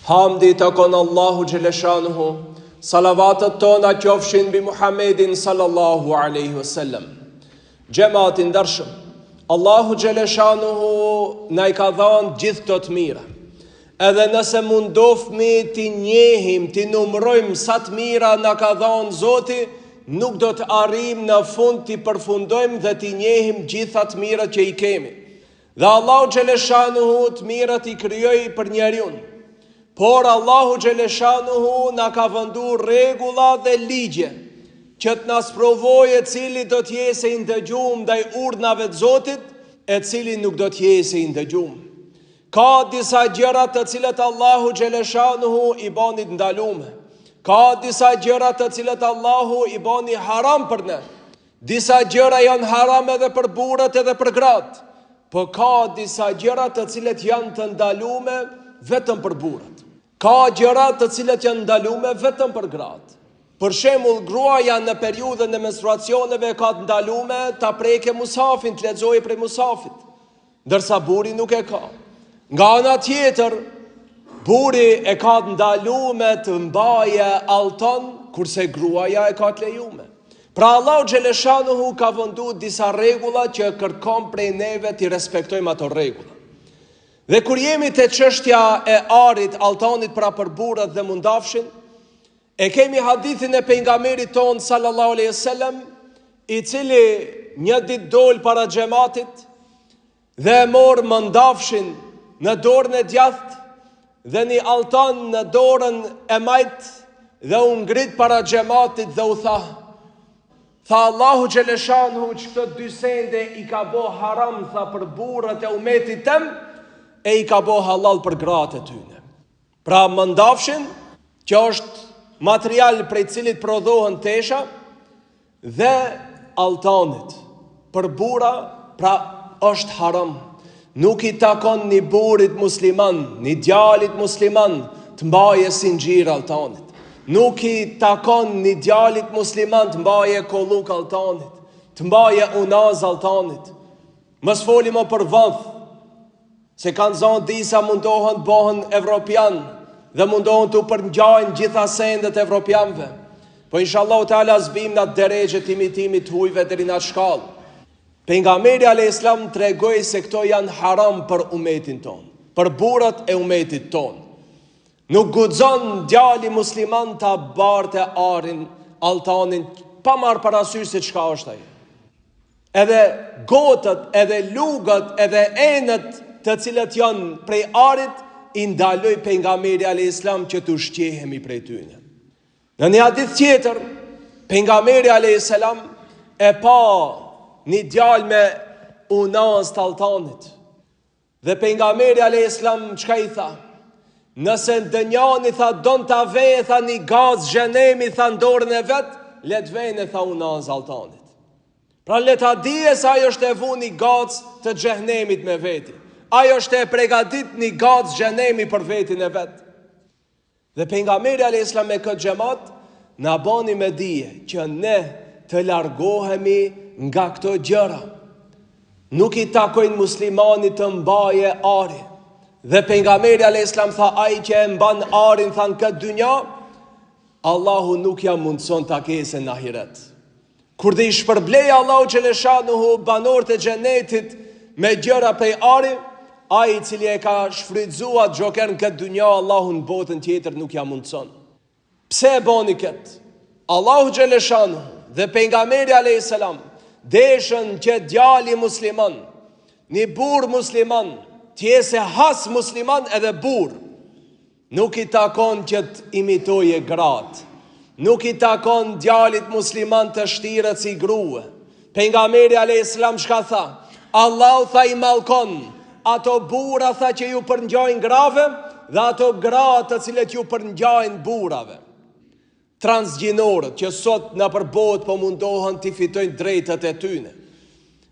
Hamdi të konë Allahu Gjeleshanuhu, salavatët tona qofshin bi Muhammedin sallallahu aleyhi wasallam. Gjematin dërshëm, Allahu Gjeleshanuhu na I ka dhanë gjithë këto të mira. Edhe nëse mundofmi ti njehim, ti numrojmë sa të mira na ka dhanë Zoti, nuk do të arrim në fund ti përfundojmë dhe ti njehim gjitha të mira që I kemi. Dhe Allahu Gjeleshanuhu të mirat I krijoi për njeriun. Por Allahu Gjeleshanuhu na ka vëndu regula dhe ligje që të na sprovojë e cili do t'je se I ndëgjum ndaj urdhnave të Zotit, e cili nuk do t'je se I ndëgjum. Ka disa gjëra të cilat Allahu Gjeleshanuhu I bani të ndalume. Ka disa gjëra të cilat Allahu I bani haram për ne. Disa gjëra janë haram edhe për burrat edhe për gratë. Po ka disa gjëra të cilat janë të ndalume vetëm për burrat. Ka gjëra të cilat janë ndalume vetëm për gratë. Për shembull, gruaja në periudhën e menstruacioneve ka të ndalume ta preke musafin, të lexojë prej musafit, ndërsa burri nuk e ka. Nga ana tjetër, burri e ka të ndalume të mbaje allton, kurse gruaja e ka të lejume. Pra Allahu Gjeleshanuhu ka vëndu disa rregulla që kërkon prej neve të respektojmë ato rregulla. Dhe kur jemi te çështja e arit, alltonit pra për burrat dhe mundafshin, e kemi hadithin e pejgamberit ton sallallahu alaihi wasallam, I cili një ditë dol para xhamatit dhe e mor mundafshin në dorën e djathtë dhe një allton në dorën e majt dhe u ngrit para xhamatit dhe u tha Allahu Gjeleshanuhu që këto dy sende I ka bo haram, tha, për burrat e umetit tëm, e I ka bo halal për gratë e tyne. Pra mundafshin, që është material prej cilit prodhohen tesha, dhe alltonit për burra, pra është haram. Nuk I takon një burrit musliman, një djalit musliman të mbaje sinxhir alltonit. Nuk I takon një djalit musliman të mbaje kolluk alltonit, të mbaje unaz alltonit. Mos folim për vëth, se kanë zonë disa mundohen të bohen evropian dhe mundohen të përngjajnë gjitha sendet evropianve. Po inshallah ta'ala zbim në deregjet imitimit hujve deri në shkallë. Pejgamberi alayhis salam tregoi se këto janë haram për umetin ton, për burrat e umetit ton. Nuk guxon djali musliman ta barte arin, alltanin, pa marrë parasysh se çka është ai. Edhe gotët, edhe lugat, edhe enët të cilat janë prej arit, I ndaloi pejgamberi alayhis salam që të ushqehemi prej tyne. Në një hadith tjetër, pejgamberi alayhis salam e pa një djalë me unaz të alltanit. Dhe pejgamberi alayhis salam çka I tha? Nëse ndënjani tha don ta vej, tha një gaz xhenemi, tha në dorën e vet, let vejnë, tha unaz alltanit. Pra let ta dije se ajo është e vu një gaz të xhenemit me veti. Ajo është e pregadit një gaz xhenemi për vetin e vet. Dhe pejgamberi alayhis salam me këtë xhamat na bani me dije që ne të largohemi nga këto gjëra. Nuk I takojnë muslimanit të mbaje ari. Dhe pejgamberi alayhis salam tha, ai që e mban arin, tha, në këtë dynja, Allahu nuk ja mundson ta kese në ahiret. Kur dhe I shpërblej Allahu Gjeleshanuhu banorët e xhenetit me gjëra prej ari, ai I cili e ka shfrytzuar xhoker në këtë dynja, Allahu në botën tjetër nuk ja mundson. Pse e bani këtë? Allahu Gjeleshanuhu dhe pejgamberi alayhis salam deshën që djali musliman, një burr musliman, tjese has musliman edhe burr, nuk I takon që të imitoje gratë. Nuk I takon djalit musliman të shtiret si grua. Pejgamberi alayhis salam çka tha? Allahu tha I mallkon ato burra, tha, që ju përngjajnë grave, dhe ato gra të cilet ju përngjajnë burrave. Transgjinorët që sot në përbot po mundohen të fitojnë drejtët e tyne.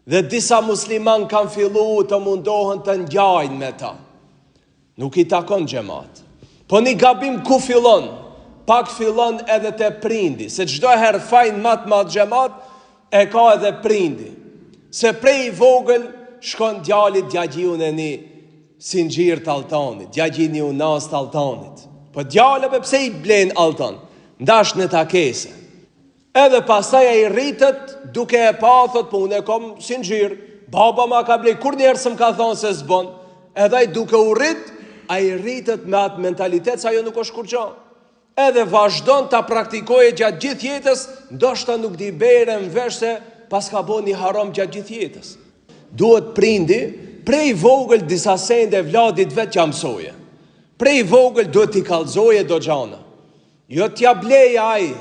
Dhe disa musliman kanë fillu të mundohen të ngjajnë me ta. Nuk I takon xhamat. Po një gabim ku fillon? Pak fillon edhe te prindi, se çdo herë fajin mat xhamat e ka edhe prindi. Se prej vogël shkon djalit djagjiun e një sinxhir të altanit, djagjini unas të altanit. Po djalëve pse i blen altan? Ndash në takese. Edhe pastaj ai rritet duke e pa, thot, po unë kam sinxhir, baba ma ka blej, kur njerë së më ka thonë se s'bon. Edhe ai duke u rrit, ai rritet me atë mentalitet se ajo nuk është kur gjë. Edhe vazhdon ta praktikoje gjatë gjithë jetës, ndoshta nuk di bere në vesh se pas ka bo një haram gjatë gjithë jetës. Duhet prindi, prej vogël disa sende vladit vetë që mësoje. Prej vogël duhet t'i kallëzoje do gjana. Jo t'ja bleje ai.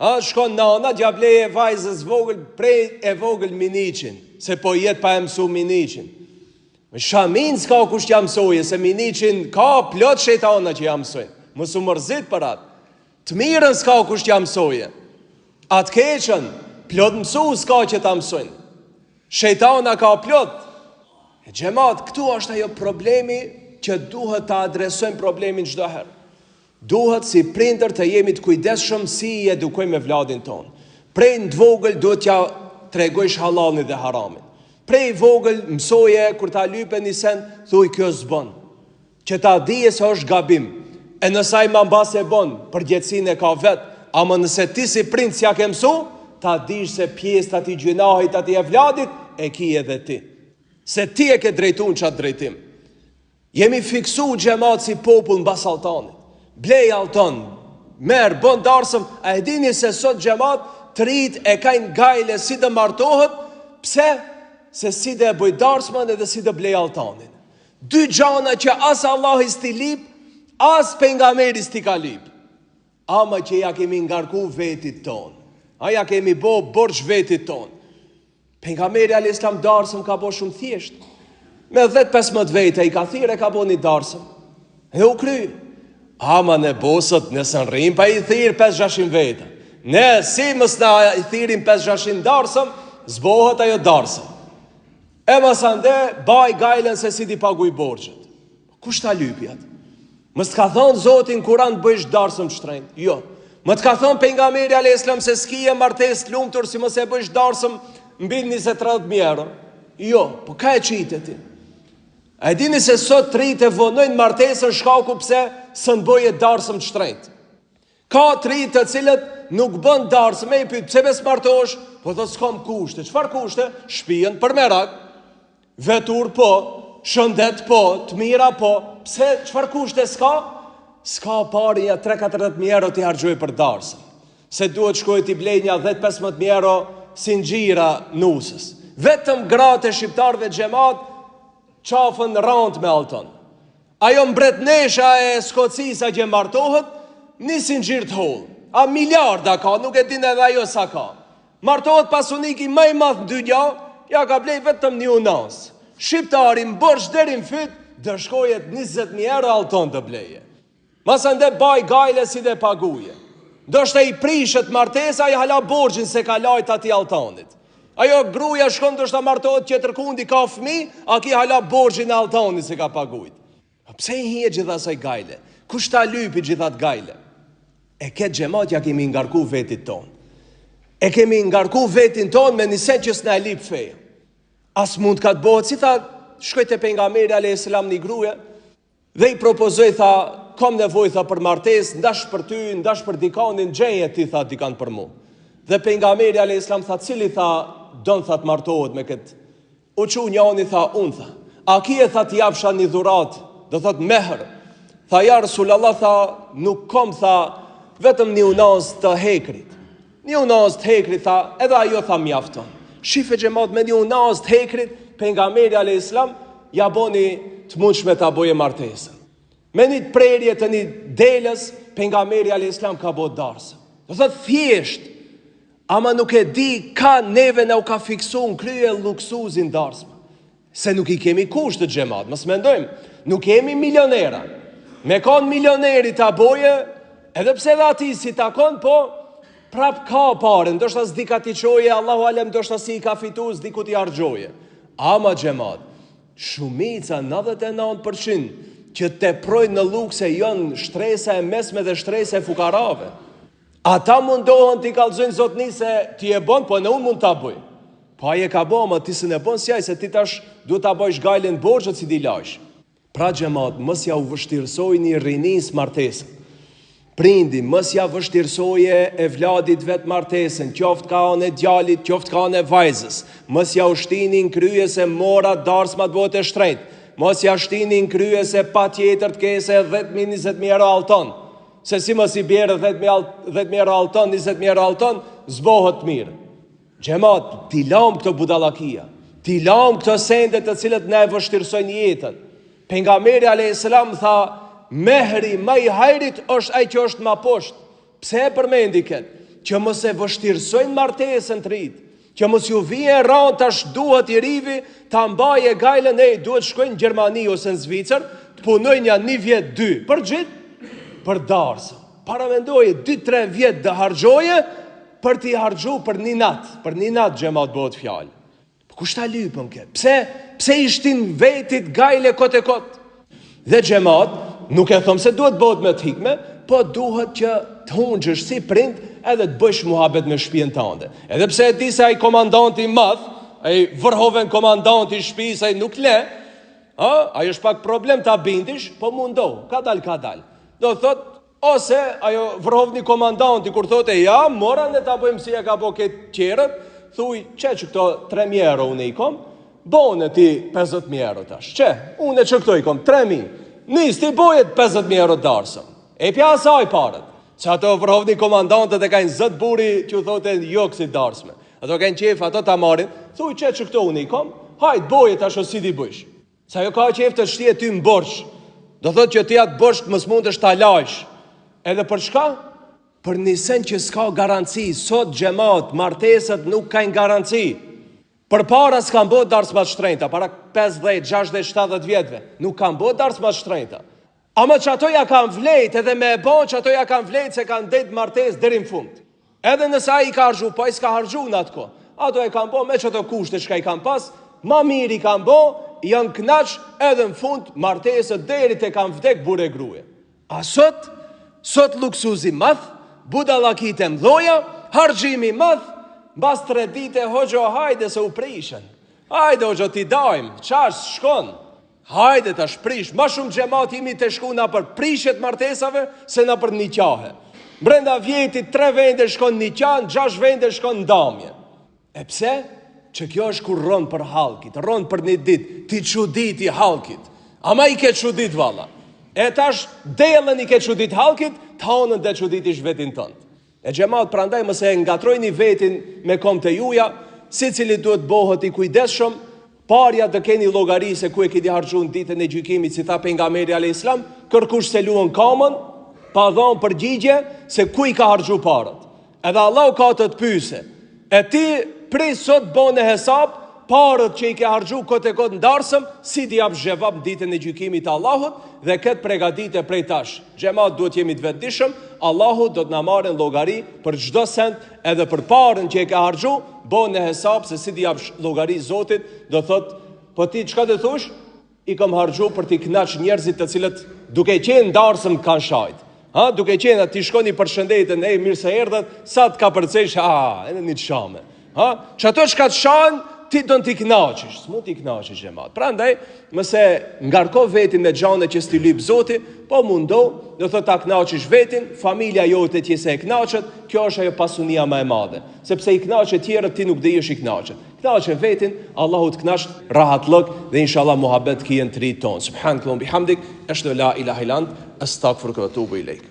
Shkon nana, t'ja bleje vajzës vogël, prej e vogël miniqin, se po jetë pa e mësu miniqin. Shamin s'ka kush t'ja mësoje, se miniqin ka plot shejtana që ja mësojnë. Mësu mërzit për atë. Të mirën s'ka kush t'ja mësoje. Atë keqën, plot mësu s'ka që ta mësojnë. Shejtana ka plot. E xhamat, këtu është ajo problemi që duhet ta adresojmë problemin çdo herë. Duhet si prindër të jemi të kujdesshëm si i edukojmë vladin ton. Prej në vogël duhet t'ja tregojsh halalin dhe haramin. Prej vogël mësoje kur ta lype një sen, thuj kjo s'bon. Që ta dije se është gabim. E nësaj ma mbas e bon, përgjegjësinë e ka vet, ama nëse ti si prind s'ja ke mësu, ta dish se pjesë të ati gjynahit, ati e vladit, e ki edhe ti. Se ti e ke drejtun qatë drejtim. Jemi fiksu xhamat si popull mbas altanit. Blej altan, merë, bon darsëm, a e dini se sot xhamat të rrit e kajnë gajle si dhe martohet, pse? Se si dhe e bëj darsman edhe si dhe blej altanin. Dy gjana që as Allah s'ti lip, as pejgamberi s'ti ka lip. Ama që ja kemi ngarku vetit ton. Ja kemi bo borç vetit ton. Pejgamberi alayhis salam darsëm ka bo shumë thjesht. Me 10-15 vete i ka thirë e ka bo një darsëm. E u kry. Ama në bosët nësë në rrim pa i thirë 5-600 vete. Ne si mës na i thirin 5-600 darsëm, zbohet ajo darsëm. E masande baj gajlen se si di paguj borxhet. Kush ta lypjat? Mës të ka thonë Zotin Kur'an të bëjsh darsëm të shtrejnë? Jo. Më të ka thonë pejgamberi alayhis salam se s'kije martes të lumtur si mës e bëjsh darsëm mbi 20-30 euro. Jo, po ka e qitë ti. A e dini se sot të rritë e vonojnë martesën shkaku pse së në bëje darsëm të shtrejnë. Ka të rritë të cilët nuk bën darsëm, e i pytë, pse bes martosh? Po të s'kom kushte. Qëfar kushte? Shpijen për merak, vetur po, shëndet po, të mira po. Pse, qëfar kushte s'ka? S'ka pari një 3-4 euro t'i hargjoj për darsëm. Se duhet shkoj t'i blej një 10-15 euro sinxhira nusës. Vetëm gratë e shqiptarve xhamat qafën rand me alton. Ajo mbretnesha e Skocisa që martohet, një sinxhir të hollë. A miliarda ka, nuk e din edhe ajo sa ka. Martohet pasuniki më i madh në dynja, ja ka blej vetëm një unas. Shqiptari më borç deri në fyt, dëshkojet 20.000 euro alton të bleje. Masande baj gajle si dhe paguje. Do shte i prishet martesa, i hala borxhin se ka lajt ati altanit. Ajo gruja shkon do shta martohet tjetër kundi ka fëmi, a ki hala borxhin e altanit se ka pagujt. Pse i hije gjitha saj gajle? Kush ta lypi gjithat gajle? E këtë xhamat ja kemi ngarku vetit ton. E kemi ngarku vetin ton me nisen që s'na e lip feja. As mund ka të bëhet, si tha, shkoj te pejgamberi alayhis salam një gruje, dhe i propozoi, tha, kam nevojë, tha, për martes, ndash për ty, ndash për dikanin, gjeje ti, tha, dikan për mu. Dhe pejgamberi alayhis salam tha, cili, tha, don, tha, të martohet me këtë. U çu njani, tha, unë, tha, a ki e, tha, t'japsha një dhurat, do thot mehr. Tha, ja Rasulallah, tha, nuk kom, tha, vetëm një unaz të hekrit. Një unaz të hekrit, tha, edhe ajo, tha, mjafton. Shife xhamat me një unaz të hekrit, pejgamberi alayhis salam ja boni të mundshme ta boje martesën. Me një prerje të një delës, pejgamberi alayhis salam ka bo darsë. Do thot thjesht, ama nuk e di ka neve na u ka fiksu në krye luksuzin darsë. Se nuk i kemi kusht të xhamat, mos mendojmë, nuk kemi milionera. Me kon milioneri ta boje, edhe pse dhe ati si takon, po prap ka pare, ndoshta s'di ka t'i qoje, Allahu alem, ndoshta si i ka fitu, s'di ku t'i hargjoje. Ama xhamat, shumica 99% që te projnë në lukse janë shtresa e mesme dhe shtresa e fukarave. Ata mundohen t'i kallëzojnë zotni se ti e bon, po në unë mund t'a bëj. Po aje ka bo, ma ti së ne bon si aj, se ti tash du t'a bëjsh gajlen borxhet si di lash. Pra xhamat, mos ja u vështirësojini rinis martesën. Prindi, mos ja vështirësoje e vladit vet martesën, qoftë ka anë e djalit, qoftë ka anë e vajzës. Mos ja ushtini në krye se mora darsma të bëhet e shtrenjtë. Mos ja ushtini në krye se patjetër të kese 10.000-20.000 euro alton. Se si mos i bjerë 10.000 euro alton, 20.000 euro alton, zbohet mirë. Xhamat, ti lam këto budallakia. Ti lam këto sende të cilët na e vështirësojnë jetën. Pejgamberi alayhis salam tha, mehri më i hajrit është ai që është më poshtë. Pse e përmendi këtë? Që mos e vështirësojnë martesën të rit. Që mos ju vije rand tash duhet i rivi ta mbaje gajlën duhet shkojnë në Gjermani ose në Zvicër, të punojnë një vjet 2 për gjithë për darsë. Para mendoje 2-3 vjet të harxhoje për t'i harxhu për një natë xhamat bëhet fjalë. Kush ta lypën kë? Pse i shtin vetit gajle kot e kot? Dhe xhamat, nuk e thom se duhet bëhet me të hikme, po duhet që të hunxhësh si prind edhe të bësh muhabet me shtëpinë tënde. Edhe pse e di se ai komandanti i madh, ai vërhoven komandanti i shtëpisë, ai nuk le, ai është pak problem ta bindish, po mundo, ka dal. Do thot, ose ajo vërhovni komandanti kur thotë ja, mora ne ta bëjmë si e ka bëu këtë qerët, thuj, që këto 3.000 euro unë i kom, bone ti 50.000 euro tash. Unë që këto i kom 3.000. Nis ti bojet 50.000 euro darsëm. E pja asaj parët. Që ato vërhovni komandantët e kanë zët buri që u thote jo kësi darsme. Ato kanë qef, ato ta marin, thuj që këto unë i kom, hajt bojet ashtu si ti bëjsh. Sa jo ka qef të shtje ty më borsh. Do thot që ti atë borsh të mës mund të shtalajsh. Edhe për shka? Për nisen që s'ka garanci. Sot xhamat, martesët nuk kanë garanci. Për para s'kan bot darsma të shtrenjta, para 50, 60, 70 vjetëve, nuk kan bot darsma të shtrenjta. Ama që ato ja kan vlejt, edhe me e bon që ato ja kan vlejt se kan det martes deri në fund. Edhe nësa i ka harxhu, po i s'ka harxhu në atë ko. Ato e kan bo me që ato kushte që ka i kan pas, ma mirë i kan bo, janë knaq edhe në fund martesët deri te kan vdek bure gruje. A sot luksuzi math, budallakit e mdhoja, harxhimi math, mbas 3 dite hoxho hajde se u prishën. Hajde hoxho ti dajmë, qash shkon. Hajde ta shprish, ma shumë xhamat imi të shku na për prishet martesave se na për niqahe. Brenda vjetit 3 vende shkon niqan, 6 vende shkon ndamje. E pse? Që kjo është kur rron për halkit, rron për një dit, ti çudit i halkit. Ama i ke çudit valla. E tash dellën i ke çudit halkit, tonën dhe çudit ish vetin tënd. E xhamat prandaj mos e ngatrojni vetin me komt e juja, secili duhet bëhet i kujdesshëm, parja të keni llogari se ku e keni harxhuar ditën e gjykimit, si tha pejgamberi alayhis salam, kërkush se luan kamën, pa dhënë përgjigje se ku i ka harxhuar parat. Edhe Allahu ka të pyese. E ti pris sot bën hesab parët që i ke harxhuar kot e kot ndarsëm, si ti jap zhevap ditën e gjykimit të Allahut dhe këtë përgatitje prej tash. Xhamat duhet jemi të vetëdijshëm, Allahu do të na marrë llogari për çdo sent, edhe për parën që e ke harxhuar, bën hesab se si ti jap llogari Zotit, do thot, po ti çka do thosh? I kam harxhuar për t'i kënaq njerëzit të cilët duke qenë ndarsëm kanë shajt. Duke qenë ti shkoni për shëndetën, mirë se erdhët, sa të ka përcesh, edhe një të shame. Që ato që ka të shanë, ti do në t'i knaqesh, s'mu t'i knaqesh xhamat. Prandaj, mëse ngarko vetin me xhane që s'ti lyp Zoti, po mundo, do thot ta knaqesh vetin, familja jote ti se e knaqet, kjo është ajo pasunia më e madhe. Sepse i knaqet tjerët ti nuk dihesh i knaqet. Knaqe vetin, Allahu të knaqet, rahatlëk dhe inshallah muhabet kien të rit ton. Subhanallahu bihamdik, ashhadu la ilaha illa ant, astaghfiruka wa atubu ilaik.